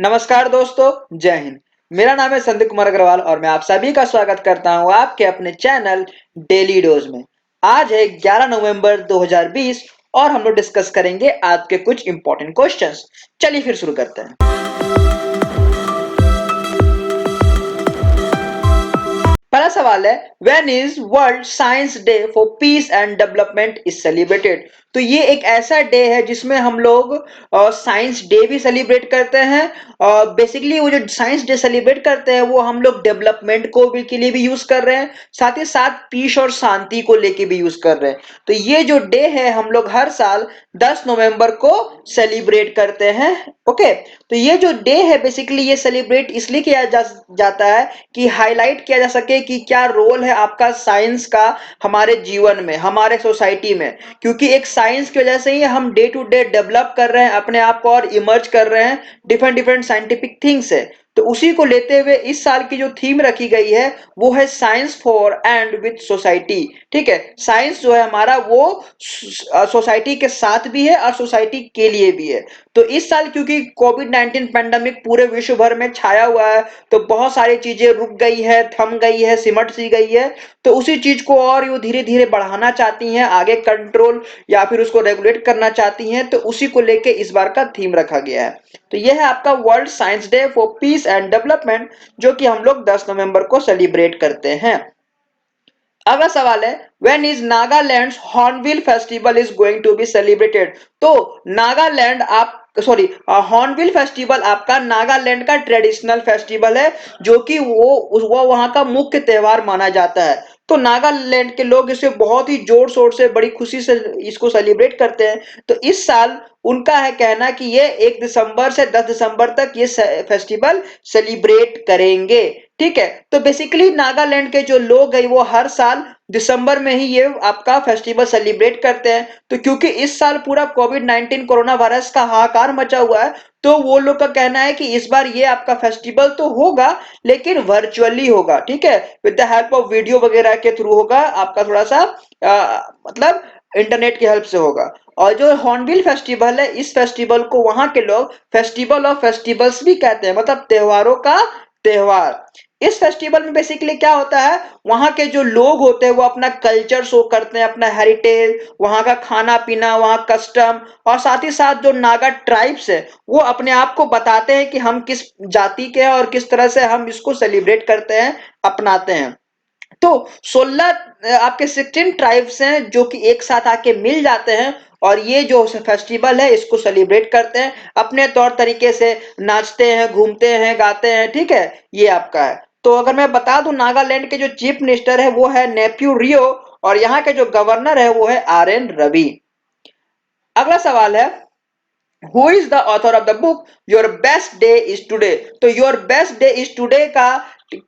नमस्कार दोस्तों, जय हिंद। मेरा नाम है संदीप कुमार अग्रवाल और मैं आप सभी का स्वागत करता हूं आपके अपने चैनल डेली डोज में। आज है 11 नवंबर 2020 और हम लोग डिस्कस करेंगे आज के कुछ इंपॉर्टेंट क्वेश्चंस। चलिए फिर शुरू करते हैं। पहला सवाल है, when is world science day for piece and development is celebrated. तो ये एक ऐसा डे है जिसमें हम लोग साइंस डे भी सेलिब्रेट करते हैं। बेसिकली वो जो साइंस डे सेलिब्रेट करते हैं वो हम लोग डेवलपमेंट को भी के लिए भी यूज कर रहे हैं, साथ ही साथ पीस और शांति को लेके भी यूज कर रहे हैं। तो ये जो डे है हम लोग हर साल 10 नवंबर को सेलिब्रेट करते हैं। ओके, तो ये जो डे है बेसिकली ये सेलिब्रेट इसलिए किया जाता है कि हाईलाइट किया जा सके कि क्या रोल है आपका साइंस का हमारे जीवन में, हमारे सोसाइटी में। क्योंकि एक साइंस की वजह से ही हम डे टू डे डेवलप कर रहे हैं अपने आप को और इमर्ज कर रहे हैं डिफरेंट डिफरेंट साइंटिफिक थिंग्स है। तो उसी को लेते हुए इस साल की जो थीम रखी गई है वो है science for and with society. ठीक है, साइंस जो है हमारा वो सोसाइटी के साथ भी है और सोसाइटी के लिए भी है। तो इस साल क्योंकि कोविड-19 पैंडेमिक पूरे विश्व भर में छाया हुआ है तो बहुत सारी चीजें रुक गई है, थम गई है, सिमट सी गई है। तो उसी चीज को और वो धीरे धीरे बढ़ाना चाहती हैं, आगे कंट्रोल या फिर उसको रेगुलेट करना चाहती हैं। तो उसी को लेके इस बार का थीम रखा गया है। तो यह है आपका world science day for piece and development, जो कि हम लोग 10 नवंबर को सेलिब्रेट करते हैं। अगला सवाल है, when is Nagaland Hornbill festival is going to be celebrated. तो नागालैंड आप हॉर्नबिल फेस्टिवल आपका नागालैंड का ट्रेडिशनल फेस्टिवल है, जो कि वो वहां का मुख्य त्योहार माना जाता है। तो नागालैंड के लोग इसे बहुत ही जोर शोर से बड़ी खुशी से इसको सेलिब्रेट करते हैं। तो इस साल उनका है कहना कि ये 1 दिसंबर से 10 दिसंबर तक ये फेस्टिवल सेलिब्रेट करेंगे। ठीक है, तो बेसिकली नागालैंड के जो लोग हैं वो हर साल दिसंबर में ही ये आपका फेस्टिवल सेलिब्रेट करते हैं। तो क्योंकि इस साल पूरा कोविड-19 कोरोना वायरस का हाहाकार मचा हुआ है तो वो लोग का कहना है कि इस बार ये आपका फेस्टिवल तो होगा लेकिन वर्चुअली होगा। ठीक है, with the help of video वगैरह के थ्रू होगा, आपका थोड़ा सा मतलब इंटरनेट की हेल्प से होगा। और जो हॉर्नबिल फेस्टिवल है इस फेस्टिवल को वहां के लोग फेस्टिवल ऑफ फेस्टिवल्स भी कहते हैं, मतलब त्योहारों का त्योहार। इस फेस्टिवल में बेसिकली क्या होता है, वहां के जो लोग होते हैं वो अपना कल्चर शो करते हैं, अपना हेरिटेज, वहां का खाना पीना, वहां कस्टम, और साथ ही साथ जो नागा ट्राइब्स है वो अपने आप को बताते हैं कि हम किस जाति के हैं और किस तरह से हम इसको सेलिब्रेट करते हैं, अपनाते हैं। तो 16 आपके 16 ट्राइब्स हैं जो कि एक साथ आके मिल जाते हैं और ये जो फेस्टिवल है इसको सेलिब्रेट करते हैं, अपने तौर तरीके से नाचते हैं, घूमते हैं, गाते हैं। ठीक है, ये आपका है। तो अगर मैं बता दूं नागालैंड के जो चीफ मिनिस्टर है वो है नेफ्यू रियो और यहाँ के जो गवर्नर है वो है RN रवि। अगला सवाल है, who is the author of the book your best day is today. तो your best day is today का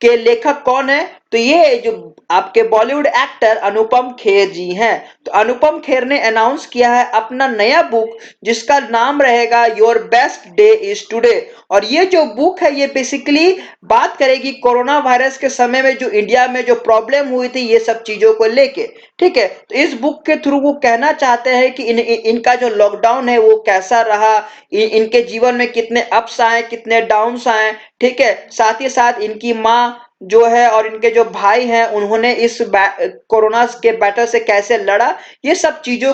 के लेखक कौन है, तो ये जो आपके बॉलीवुड एक्टर अनुपम खेर जी हैं। तो अनुपम खेर ने अनाउंस किया है अपना नया बुक जिसका नाम रहेगा your best day is today. और ये जो बुक है ये बेसिकली बात करेगी कोरोना वायरस के समय में जो इंडिया में जो प्रॉब्लम हुई थी ये सब चीजों को लेके। ठीक है, तो इस बुक के थ्रू वो कहना चाहते हैं कि इनका जो लॉकडाउन है वो कैसा रहा, इनके जीवन में कितने अप्स आए, कितने डाउन्स आए। ठीक है, साथ ही साथ इनकी माँ जो है और इनके जो भाई हैं उन्होंने इस कोरोना के बैटल से कैसे लड़ा, ये सब चीजों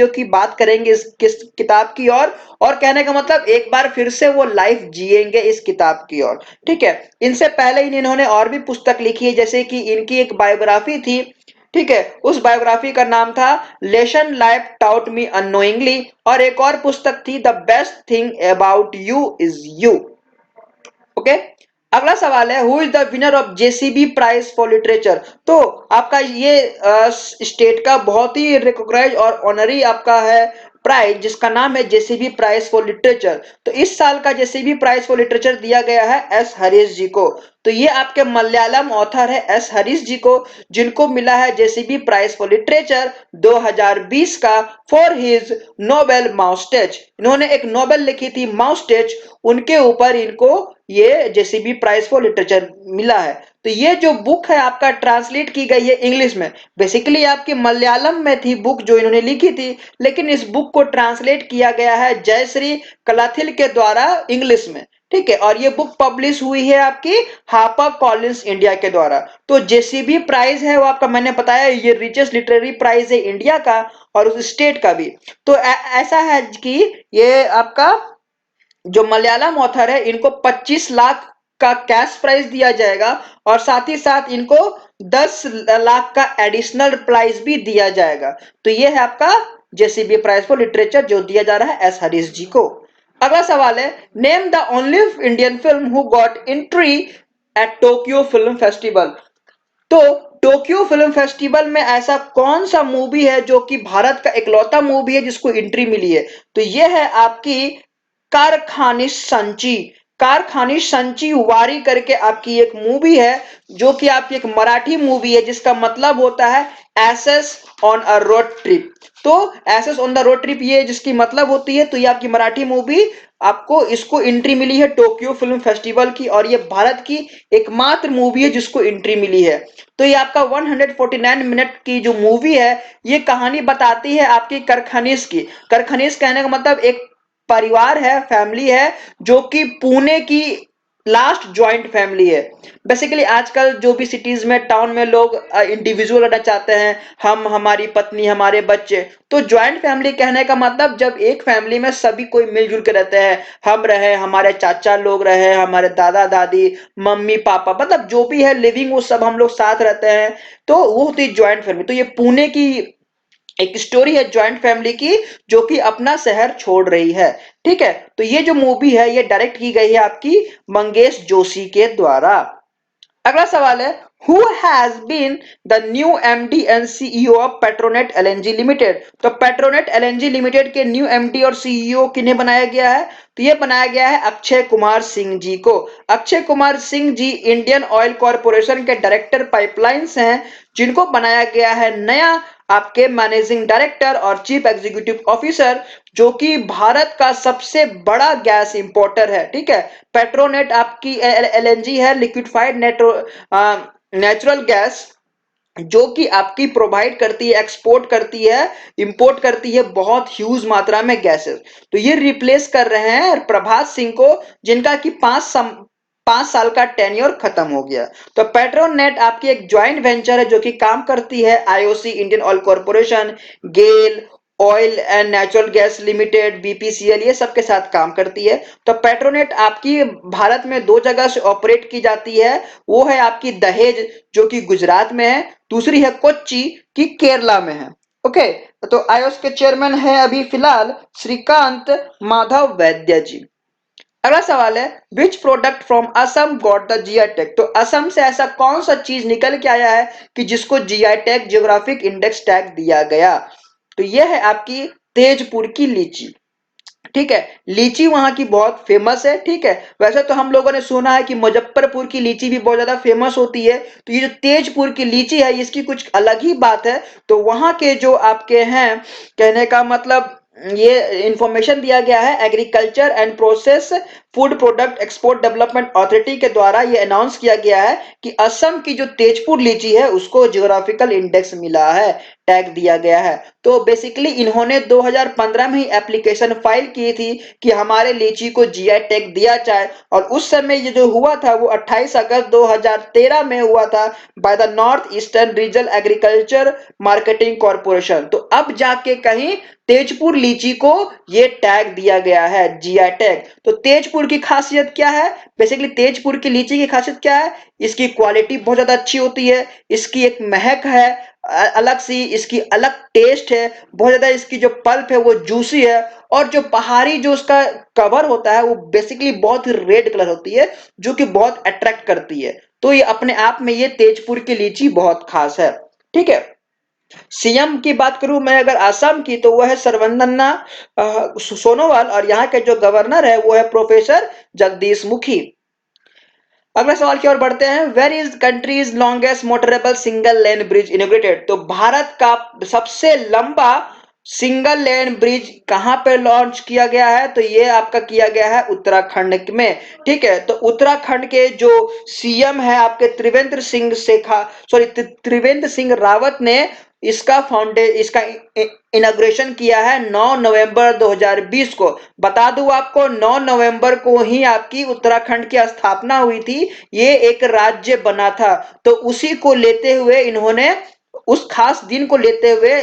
की बात करेंगे इस किताब की और कहने का मतलब एक बार फिर से वो लाइफ जिएंगे इस किताब की ओर। ठीक है, इनसे पहले इन्होंने और भी पुस्तक लिखी है, जैसे कि इनकी एक बायोग्राफी थी। ठीक है, उस बायोग्राफी का नाम था lesson life taught me unknowingly, और एक और पुस्तक थी the best thing about you is you. Okay, अगला सवाल है, who is the winner of JCB prize for literature. तो आपका ये स्टेट का बहुत ही रिकॉग्नाइज और ऑनरी आपका है प्राइज जिसका नाम है जेसीबी प्राइज फॉर लिटरेचर। तो इस साल का जेसीबी प्राइज फॉर लिटरेचर दिया गया है एस हरीश जी को। तो ये आपके मलयालम ऑथर है एस हरीश जी को, जिनको मिला है जेसीबी प्राइज फॉर लिटरेचर 2020 का फॉर हिज नोबेल माउस्टेच। इन्होंने एक नोबेल लिखी थी माउस्टेच, उनके ऊपर इनको ये जेसीबी प्राइज फॉर लिटरेचर मिला है। तो ये जो बुक है आपका ट्रांसलेट की गई है इंग्लिश में। बेसिकली आपकी मलयालम में थी बुक जो इन्होंने लिखी थी, लेकिन इस बुक को ट्रांसलेट किया गया है जयश्री कलाथिल के द्वारा इंग्लिश में। ठीक है, और ये बुक पब्लिश हुई है आपकी हापर कॉलिंस इंडिया के द्वारा। तो जेसीबी प्राइज है वो आपका, मैंने बताया ये रिचेस्ट लिटरेरी प्राइज है इंडिया का और उस स्टेट का भी। तो ऐसा है कि ये आपका जो मलयालम ऑथर है इनको 25 लाख का कैश प्राइज दिया जाएगा और साथ ही साथ इनको 10 लाख का एडिशनल प्राइज भी दिया जाएगा। तो ये है आपका जेसीबी प्राइज फॉर लिटरेचर जो दिया जा रहा है एस हरीश जी को। अगला सवाल है, name the only Indian film who got entry eight Tokyo film festival. तो टोक्यो फिल्म फेस्टिवल में ऐसा कौन सा मूवी है जो कि भारत का इकलौता मूवी है जिसको एंट्री मिली है। तो ये है आपकी कारखानी संची। कारखानी संची वारी करके आपकी एक मूवी है जो कि आपकी एक मराठी मूवी है जिसका मतलब होता है SS on a road trip. तो SS on the road trip ये जिसकी मतलब होती है, तो ये आपकी मराठी मूवी आपको इसको एंट्री मिली है टोक्यो फिल्म फेस्टिवल की और ये भारत की एकमात्र मूवी है जिसको एंट्री मिली है। तो ये आपका 149 मिनट की जो मूवी है ये कहानी बताती है आपकी करखनीस की। करखनीस कहने का मतलब एक परिवार है, फैमिली है जो कि पुणे की लास्ट जॉइंट फैमिली है। बेसिकली आजकल जो भी सिटीज में टाउन में लोग इंडिविजुअल रहना चाहते हैं, हम हमारी पत्नी हमारे बच्चे। तो जॉइंट फैमिली कहने का मतलब जब एक फैमिली में सभी कोई मिलजुल के रहते हैं, हम रहे हमारे चाचा लोग रहे हमारे दादा दादी मम्मी पापा मतलब जो भी है लिविंग वो सब हम लोग साथ रहते हैं, तो वो होती है जॉइंट फैमिली। तो ये पुणे की एक स्टोरी है जॉइंट फैमिली की जो कि अपना शहर छोड़ रही है। ठीक है, तो ये जो मूवी है ये डायरेक्ट की गई है आपकी मंगेश जोशी के द्वारा। अगला सवाल है, who has been the new MD and CEO of Petronet LNG limited. तो पेट्रोनेट एलएनजी लिमिटेड के न्यू एमडी और सीईओ किन्हें बनाया गया है। तो ये बनाया गया है अक्षय कुमार सिंह जी को। Akshay Kumar Singh ji Indian oil corporation के डायरेक्टर पाइपलाइंस हैं जिनको बनाया गया है नया आपके मैनेजिंग डायरेक्टर और चीफ एग्जीक्यूटिव ऑफिसर, जो कि भारत का सबसे बड़ा गैस इंपोर्टर है। ठीक है, पेट्रोनेट आपकी एलएनजी है, लिक्विफाइड नेचुरल गैस, जो कि आपकी प्रोवाइड करती है, एक्सपोर्ट करती है, इंपोर्ट करती है बहुत ह्यूज मात्रा में गैसेस। तो ये रिप्लेस कर रहे हैं प्रभात सिंह को जिनका कि 5 साल का टेन्योर खत्म हो गया। तो पेट्रोनेट आपकी एक ज्वाइंट वेंचर है जो कि काम करती है IOC Indian oil corporation, GAIL oil and natural gas limited, BPCL ये सब के साथ काम करती है। तो पेट्रोनेट आपकी भारत में दो जगह से ऑपरेट की जाती है, वो है आपकी दहेज जो कि गुजरात में है, दूसरी है कोच्चि की केरला में है। ओके, तो आयोस के चेयरमैन है अभी फिलहाल श्रीकांत माधव वैद्य जी। अगला सवाल है, which product from Assam got the GI tag. तो असम से ऐसा कौन सा चीज निकल के आया है कि जिसको GI tag geographic index tag दिया गया। तो यह है आपकी तेजपुर की लीची। ठीक है, लीची वहां की बहुत फेमस है। ठीक है, वैसे तो हम लोगों ने सुना है कि मुजफ्फरपुर की लीची भी बहुत ज्यादा फेमस होती है, तो ये जो तेजपुर की लीची है इसकी कुछ अलग ही बात है। तो वहां के जो आपके हैं, कहने का मतलब ये इंफॉर्मेशन दिया गया है agriculture and process food product export development authority के द्वारा ये अनाउंस किया गया है कि असम की जो तेजपुर लीची है उसको जियोग्राफिकल इंडेक्स मिला है, टैग दिया गया है। तो बेसिकली इन्होंने 2015 में ही एप्लीकेशन फाइल की थी कि हमारे लीची को जीआई टैग दिया जाए, और उस समय ये जो हुआ था वो 28 अगस्त 2013 में हुआ था by the north eastern regional agriculture marketing corporation. तो अब जाके कहीं तेजपुर लीची को ये टैग दिया गया है, जीआई टैग। तो तेजपुर की खासियत क्या है, बेसिकली तेजपुर की लीची की खासियत क्या है, इसकी क्वालिटी बहुत ज्यादा अच्छी होती है, इसकी एक महक है अलग सी, इसकी अलग टेस्ट है बहुत ज्यादा, इसकी जो पल्प है वो जूसी है, और जो पहाड़ी जो उसका कवर होता है वो बेसिकली बहुत ही रेड कलर होती है जो कि बहुत अट्रैक्ट करती है। तो ये अपने आप में ये तेजपुर की लीची बहुत खास है। ठीक है, सीएम की बात करूं मैं अगर आसाम की, तो वह है सर्बानंद सोनोवाल और यहाँ के जो गवर्नर है वो है प्रोफेसर जगदीश मुखी। अगला सवाल की ओर बढ़ते हैं, where is country's longest motorable single lane bridge inaugurated. तो भारत का सबसे लंबा सिंगल लेन ब्रिज कहां पे लॉन्च किया गया है? तो ये आपका किया गया है उत्तराखंड में। ठीक है, तो उत्तराखंड के जो सीएम है आपके त्रिवेंद्र सिंह रावत ने इसका इनॉग्रेशन किया है 9 नवंबर 2020 को। बता दूं आपको, 9 नवंबर को ही आपकी उत्तराखंड की स्थापना हुई थी। ये एक राज्य बना था, तो उसी को लेते हुए इन्होंने, उस खास दिन को लेते हुए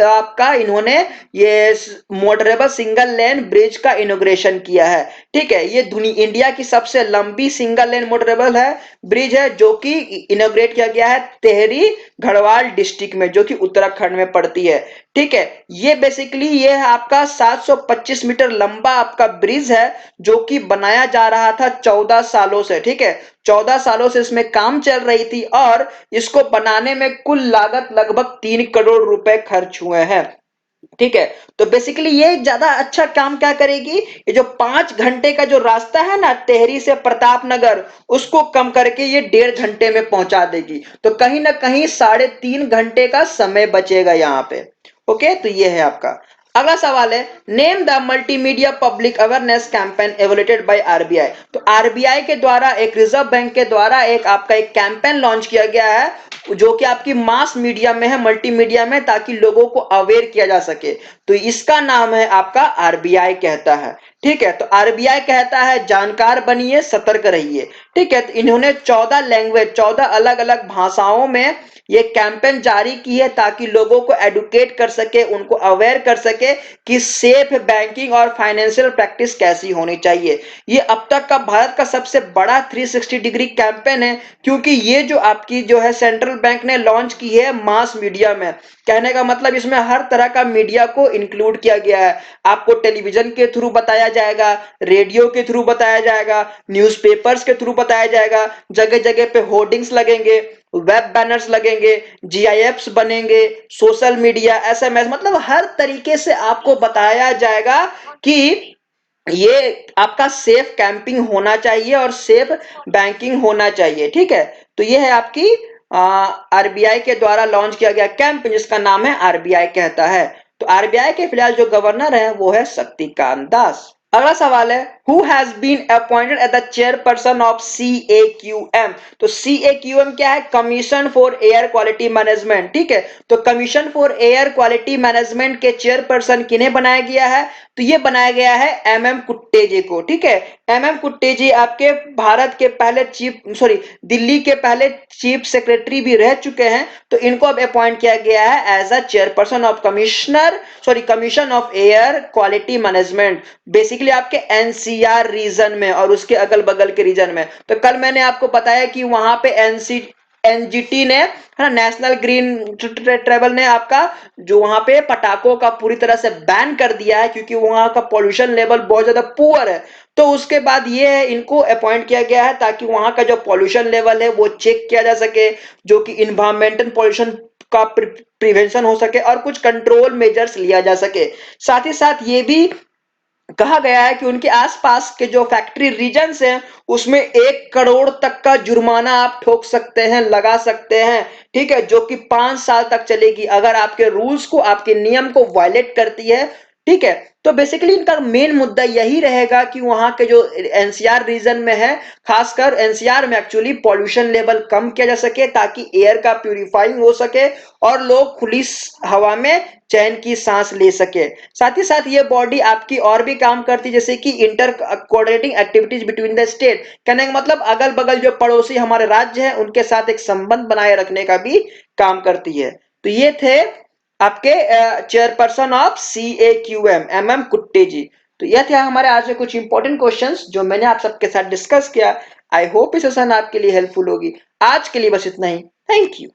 आपका इन्होंने ये मोटरेबल सिंगल लेन ब्रिज का इनॉग्रेशन किया है। ठीक है, ये दुनिया इंडिया की सबसे लंबी सिंगल लेन मोटरेबल है ब्रिज है, जो कि इनॉग्रेट किया गया है टेहरी गढ़वाल डिस्ट्रिक्ट में, जो कि उत्तराखंड में पड़ती है। ठीक है, ये बेसिकली ये है आपका 725 मीटर लंबा आपका ब्रिज है, जो कि बनाया जा रहा था 14 सालों से। ठीक है, 14 सालों से इसमें काम चल रही थी और इसको बनाने में कुल लागत लगभग 3 करोड़ रुपए खर्च हुए हैं। ठीक है, तो बेसिकली ये ज्यादा अच्छा काम क्या करेगी, ये जो 5 घंटे का जो रास्ता है ना टेहरी से प्रतापनगर, उसको कम करके ये 1.5 घंटे में पहुंचा देगी। तो कहीं ना कहीं 3.5 घंटे का समय बचेगा यहाँ पे। ओके, तो ये है आपका अगला सवाल है, name the multimedia public awareness campaign evolved by RBI. तो आरबीआई के द्वारा, एक रिजर्व बैंक के द्वारा एक आपका एक कैंपेन लॉन्च किया गया है, जो कि आपकी मास मीडिया में है, मल्टीमीडिया में, ताकि लोगों को अवेयर किया जा सके। तो इसका नाम है आपका आरबीआई कहता है। ठीक है, तो आरबीआई कहता है जानकार बनिए, सतर्क रहिए। ठीक है, तो इन्होंने 14 अलग अलग भाषाओं में ये कैंपेन जारी की है, ताकि लोगों को एडुकेट कर सके, उनको अवेयर कर सके कि सेफ बैंकिंग और फाइनेंशियल प्रैक्टिस कैसी होनी चाहिए। ये अब तक का भारत का सबसे बड़ा 360 डिग्री कैंपेन है, क्योंकि ये जो आपकी जो है सेंट्रल बैंक ने लॉन्च की है मास मीडिया में। कहने का मतलब इसमें हर तरह का मीडिया को इंक्लूड किया गया है। आपको टेलीविजन के थ्रू बताया जाएगा, रेडियो के थ्रू बताया जाएगा, न्यूज़पेपर्स के थ्रू बताया जाएगा, जगह जगह पे होर्डिंग्स लगेंगे, वेब बैनर्स लगेंगे, जीआईएफ्स बनेंगे, सोशल मीडिया, एसएमएस, मतलब हर तरीके से आपको बताया जाएगा कि ये आपका सेफ कैंपिंग होना चाहिए और सेफ बैंकिंग होना चाहिए। ठीक है, तो ये है आपकी आरबीआई के द्वारा लॉन्च किया गया कैंप, जिसका नाम है आरबीआई कहता है। तो आरबीआई के फिलहाल जो गवर्नर है वो है शक्तिकांत दास। अगला सवाल है, who has been appointed as the chairperson of CAQM. तो सीएक्यूएम क्या है, commission for air quality management. ठीक है, तो commission for air quality management के चेयरपर्सन किन्हें बनाया गया है? तो ये बनाया गया है एमएम कुट्टेजी को। ठीक है, एमएम कुट्टेजी आपके भारत के पहले दिल्ली के पहले चीफ सेक्रेटरी भी रह चुके हैं। तो इनको अब अपॉइंट किया गया है as a chairperson of commission of air quality management, basically आपके एनसीआर रीजन में और उसके अगल बगल के रीजन में। तो कल मैंने आपको बताया कि वहां पे एनजीटी ने, है ना, नेशनल ग्रीन ट्रेवल ने आपका जो वहां पे पटाखों का पूरी तरह से बैन कर दिया है, क्योंकि वहां का पॉल्यूशन लेवल बहुत ज्यादा पुअर है। तो उसके बाद ये है, इनको अपॉइंट किया गया है ताकि वहां का जो पॉल्यूशन लेवल है वो चेक किया जा सके, जो कि इन्वायरमेंटल पॉल्यूशन का प्रिवेंशन हो सके और कुछ कंट्रोल मेजर्स लिया जा सके। साथ ही साथ ये भी कहा गया है कि उनके आसपास के जो फैक्ट्री रीजन्स हैं उसमें 1 करोड़ तक का जुर्माना आप ठोक सकते हैं, लगा सकते हैं। ठीक है, जो कि 5 साल तक चलेगी अगर आपके रूल्स को, आपके नियम को वायलेट करती है। ठीक है, तो बेसिकली इनका मेन मुद्दा यही रहेगा कि वहां के जो एनसीआर रीजन में है, खासकर एनसीआर में एक्चुअली पॉल्यूशन लेवल कम किया जा सके, ताकि एयर का प्यूरिफाइंग हो सके और लोग खुली हवा में चैन की सांस ले सके। साथ ही साथ ये बॉडी आपकी और भी काम करती है, जैसे कि inter coordinating activities between the state. कहने का मतलब अगल बगल जो पड़ोसी हमारे राज्य हैं उनके साथ एक संबंध बनाए रखने का भी काम करती है। तो ये थे आपके चेयरपर्सन ऑफ सीएक्यूएम एमएम कुट्टे जी। तो यह थे हमारे आज के कुछ इंपॉर्टेंट क्वेश्चंस जो मैंने आप सबके साथ डिस्कस किया। आई होप ये सेशन आपके लिए हेल्पफुल होगी। आज के लिए बस इतना ही। Thank you.